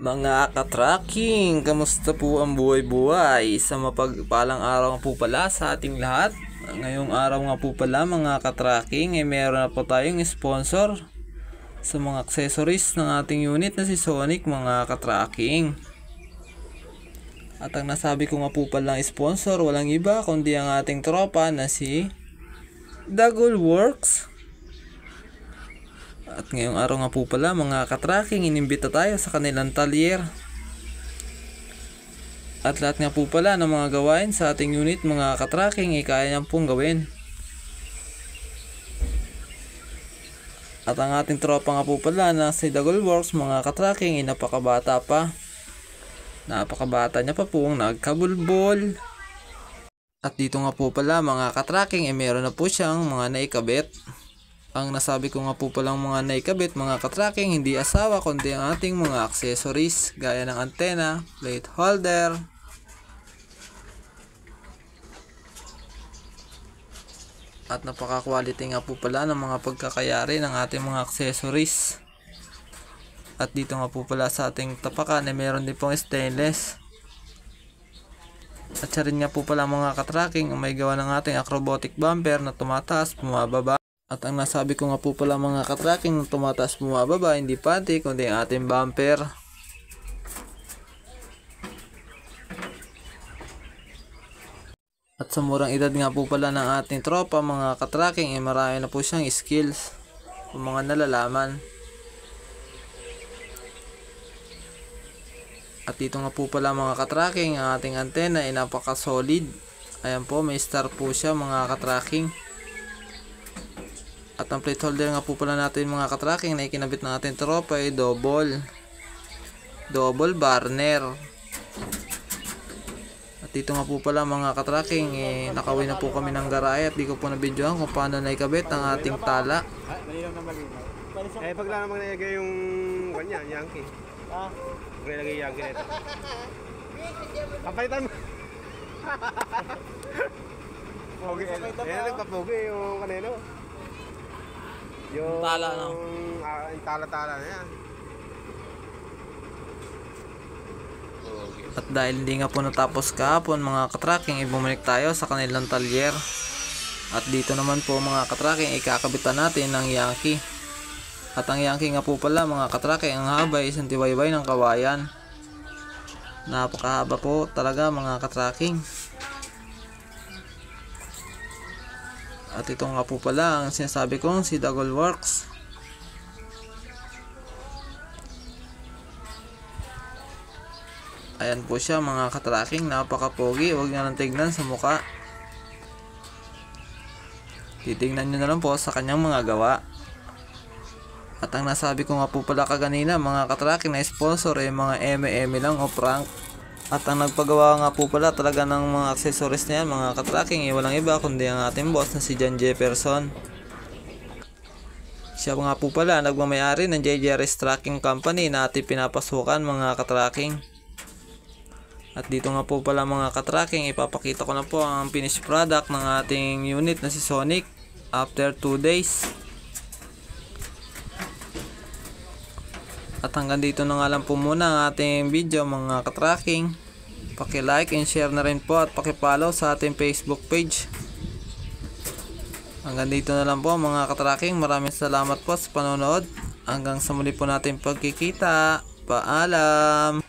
Mga ka-tracking, kamusta po ang buhay-buhay? Sa mapagpalang araw po pala sa ating lahat. Ngayong araw nga po pala mga ka-tracking, meron na po tayong sponsor sa mga accessories ng ating unit na si Sonic mga ka-tracking. At ang nasabi ko nga po palang sponsor, walang iba kundi ang ating tropa na si Dagol Works. At ngayong araw nga po pala mga ka-tracking, inimbita tayo sa kanilang talyer. At lahat nga po pala ng mga gawain sa ating unit mga ka-tracking kaya niyang pong gawin. At ang ating tropa nga po pala na si Dagol Works mga ka-tracking napakabata pa. Napakabata niya pa pong nagkabulbol. At dito nga po pala mga ka-tracking meron na po siyang mga naikabit. Ang nasabi ko nga po palang mga naikabit mga ka-tracking, hindi asawa kundi ang ating mga accessories gaya ng antena, plate holder, at napaka-quality nga po pala ng mga pagkakayari ng ating mga accessories. At dito nga po pala sa ating tapakan meron din pong stainless. At siya rin nga po pala mga ka-tracking ang may gawa ng ating acrobatic bumper na tumataas, bumababa. At ang nasabi ko nga po pala mga ka-tracking na tumataas bumababa, hindi panty kundi ang ating bumper. At sa murang edad nga po pala ng ating tropa mga ka-tracking marami na po siyang skills o mga nalalaman. At dito nga po pala mga ka-tracking ang ating antena ay napaka-solid. Ayan po, may star po siya mga ka-tracking. At ang plate holder nga po pala natin mga ka-tracking na ikinabit ng ating tropa ay double burner. At dito nga po pala mga ka-tracking nakawin na po kami ng garahe at di ko po nabidyohan kung paano naikabit ang ating tala. Pag lang naman nilagay yung kanya, Yankee. Pag nilagay yung Yankee nito. Kapalitan mo. Pogi. Yan nagpapogi yung kanino. Yung Tala no? Yung tala-tala na yan. At dahil hindi nga po natapos kahapon mga ka-tracking bumalik tayo sa kanilang talyer. At dito naman po mga ka-tracking ikakabitan natin ng Yankee. At ang Yankee nga po pala mga ka-tracking ang haba ay isang tiwayway ng kawayan. Napakahaba po talaga mga ka-tracking. At ito nga po pala ang sinasabi kong si Dagol Works. Ayan po siya mga ka-tracking, napaka-pogi, huwag nyo nang tignan sa muka. Titignan nyo na lang po sa kanyang mga gawa. At ang nasabi ko nga po pala kaganina mga ka-tracking na sponsor ay mga eme lang o prank. At ang nagpagawa nga po pala talaga ng mga accessories na yan mga ka-tracking walang iba kundi ang ating boss na si John Jefferson. Siya nga po pala nagmamayari ng JJRS Tracking Company na ating pinapasukan mga ka-tracking. At dito nga po pala mga ka-tracking ipapakita ko na po ang finished product ng ating unit na si Sonic after 2 days. At hanggang dito na nga lang po muna ang ating video mga ka-tracking. Paki-like and share na rin po at paki-follow sa ating Facebook page. Hanggang dito na lang po mga ka-tracking. Maraming salamat po sa panonood. Hanggang sa muli po natin pagkikita. Paalam!